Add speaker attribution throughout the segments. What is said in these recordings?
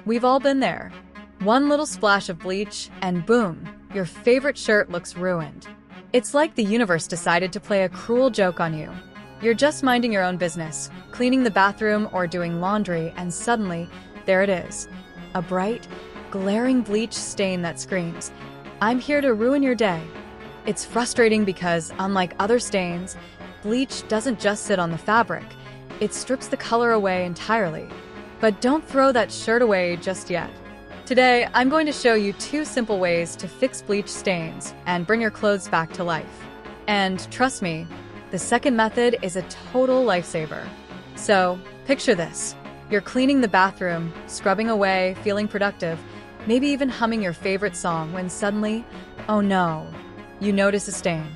Speaker 1: We've all been there. One little splash of bleach, and boom, your favorite shirt looks ruined. It's like the universe decided to play a cruel joke on you. You're just minding your own business, cleaning the bathroom or doing laundry, and suddenly, there it is. A bright, glaring bleach stain that screams, "I'm here to ruin your day." It's frustrating because, unlike other stains, bleach doesn't just sit on the fabric, it strips the color away entirely. But don't throw that shirt away just yet. Today, I'm going to show you 2 simple ways to fix bleach stains and bring your clothes back to life. And trust me, the second method is a total lifesaver. So, picture this. You're cleaning the bathroom, scrubbing away, feeling productive, maybe even humming your favorite song when suddenly, oh no, you notice a stain.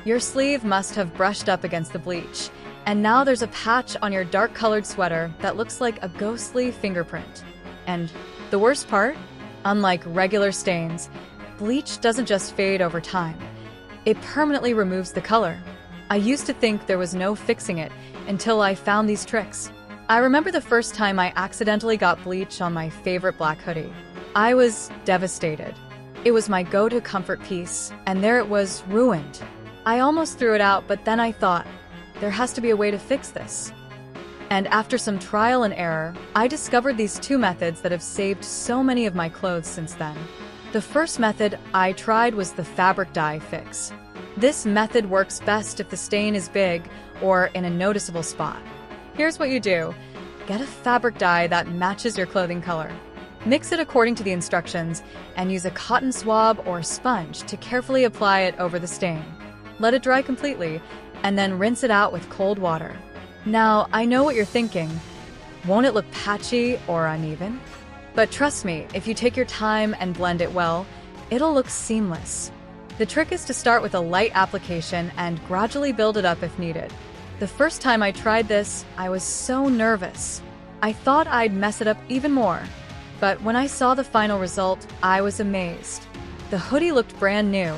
Speaker 1: Your sleeve must have brushed up against the bleach, and now there's a patch on your dark-colored sweater that looks like a ghostly fingerprint. And the worst part? Unlike regular stains, bleach doesn't just fade over time. It permanently removes the color. I used to think there was no fixing it until I found these tricks. I remember the first time I accidentally got bleach on my favorite black hoodie. I was devastated. It was my go-to comfort piece, and there it was, ruined. I almost threw it out, but then I thought, there has to be a way to fix this. And after some trial and error, I discovered these 2 methods that have saved so many of my clothes since then. The first method I tried was the fabric dye fix. This method works best if the stain is big or in a noticeable spot. Here's what you do. Get a fabric dye that matches your clothing color. Mix it according to the instructions and use a cotton swab or sponge to carefully apply it over the stain. Let it dry completely and then rinse it out with cold water. Now, I know what you're thinking. Won't it look patchy or uneven? But trust me, if you take your time and blend it well, it'll look seamless. The trick is to start with a light application and gradually build it up if needed. The first time I tried this, I was so nervous. I thought I'd mess it up even more. But when I saw the final result, I was amazed. The hoodie looked brand new,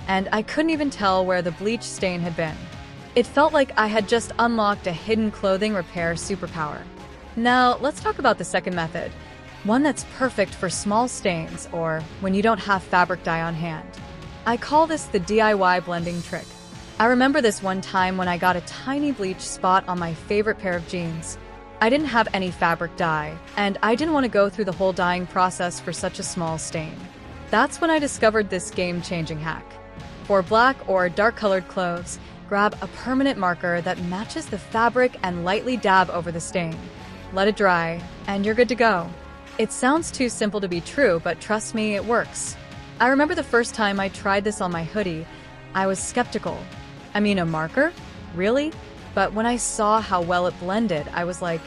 Speaker 1: and I couldn't even tell where the bleach stain had been. It felt like I had just unlocked a hidden clothing repair superpower. Now, let's talk about the second method, one that's perfect for small stains or when you don't have fabric dye on hand. I call this the DIY blending trick. I remember this one time when I got a tiny bleach spot on my favorite pair of jeans. I didn't have any fabric dye, and I didn't want to go through the whole dyeing process for such a small stain. That's when I discovered this game-changing hack. For black or dark-colored clothes, grab a permanent marker that matches the fabric and lightly dab over the stain. Let it dry, and you're good to go. It sounds too simple to be true, but trust me, it works. I remember the first time I tried this on my hoodie, I was skeptical. I mean, a marker? Really? But when I saw how well it blended, I was like,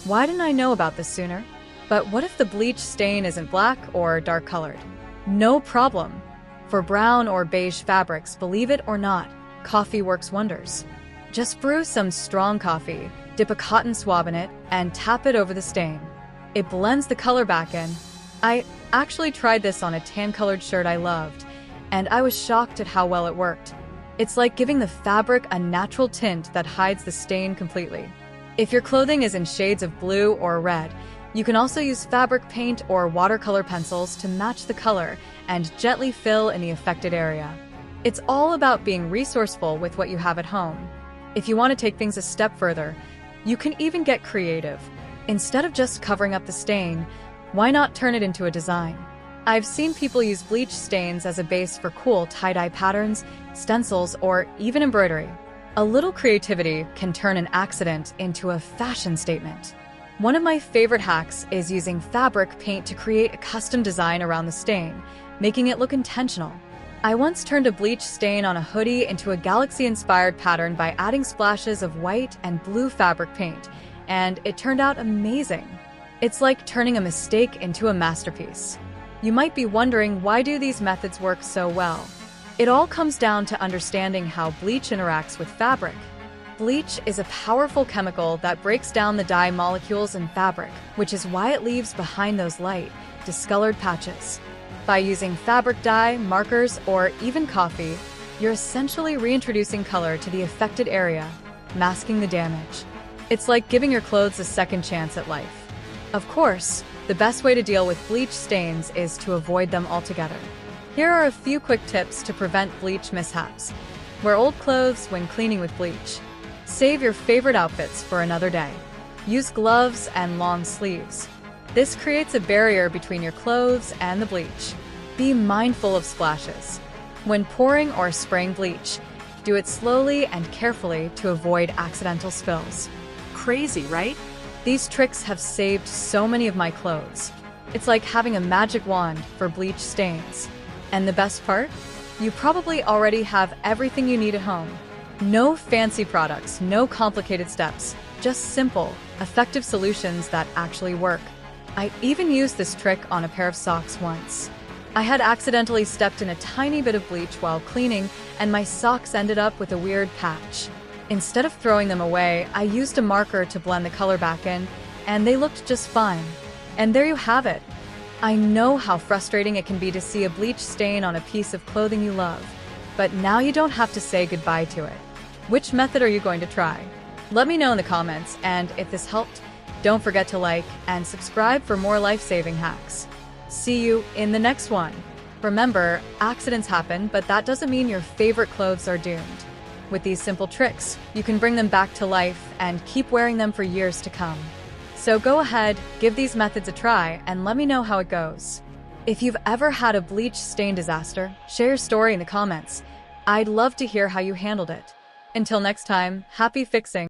Speaker 1: why didn't I know about this sooner? But what if the bleach stain isn't black or dark-colored? No problem. For brown or beige fabrics, believe it or not, coffee works wonders. Just brew some strong coffee, dip a cotton swab in it, and tap it over the stain. It blends the color back in. I actually tried this on a tan-colored shirt I loved, and I was shocked at how well it worked. It's like giving the fabric a natural tint that hides the stain completely. If your clothing is in shades of blue or red, you can also use fabric paint or watercolor pencils to match the color and gently fill in the affected area. It's all about being resourceful with what you have at home. If you want to take things a step further, you can even get creative. Instead of just covering up the stain, why not turn it into a design? I've seen people use bleach stains as a base for cool tie-dye patterns, stencils, or even embroidery. A little creativity can turn an accident into a fashion statement. One of my favorite hacks is using fabric paint to create a custom design around the stain, making it look intentional. I once turned a bleach stain on a hoodie into a galaxy-inspired pattern by adding splashes of white and blue fabric paint, and it turned out amazing. It's like turning a mistake into a masterpiece. You might be wondering, why do these methods work so well? It all comes down to understanding how bleach interacts with fabric. Bleach is a powerful chemical that breaks down the dye molecules in fabric, which is why it leaves behind those light, discolored patches. By using fabric dye, markers, or even coffee, you're essentially reintroducing color to the affected area, masking the damage. It's like giving your clothes a second chance at life. Of course, The best way to deal with bleach stains is to avoid them altogether. Here are a few quick tips to prevent bleach mishaps. Wear old clothes when cleaning with bleach. Save your favorite outfits for another day. Use gloves and long sleeves. This creates a barrier between your clothes and the bleach. Be mindful of splashes. When pouring or spraying bleach, do it slowly and carefully to avoid accidental spills.
Speaker 2: Crazy, right?
Speaker 1: These tricks have saved so many of my clothes. It's like having a magic wand for bleach stains. And the best part? You probably already have everything you need at home. No fancy products, no complicated steps, just simple, effective solutions that actually work. I even used this trick on a pair of socks once. I had accidentally stepped in a tiny bit of bleach while cleaning, and my socks ended up with a weird patch. Instead of throwing them away, I used a marker to blend the color back in, and they looked just fine. And there you have it. I know how frustrating it can be to see a bleach stain on a piece of clothing you love, but now you don't have to say goodbye to it. Which method are you going to try? Let me know in the comments, and if this helped, don't forget to like and subscribe for more life-saving hacks. See you in the next one. Remember, accidents happen, but that doesn't mean your favorite clothes are doomed. With these simple tricks, you can bring them back to life and keep wearing them for years to come. So go ahead, give these methods a try, and let me know how it goes. If you've ever had a bleach stain disaster, share your story in the comments. I'd love to hear how you handled it. Until next time, happy fixing.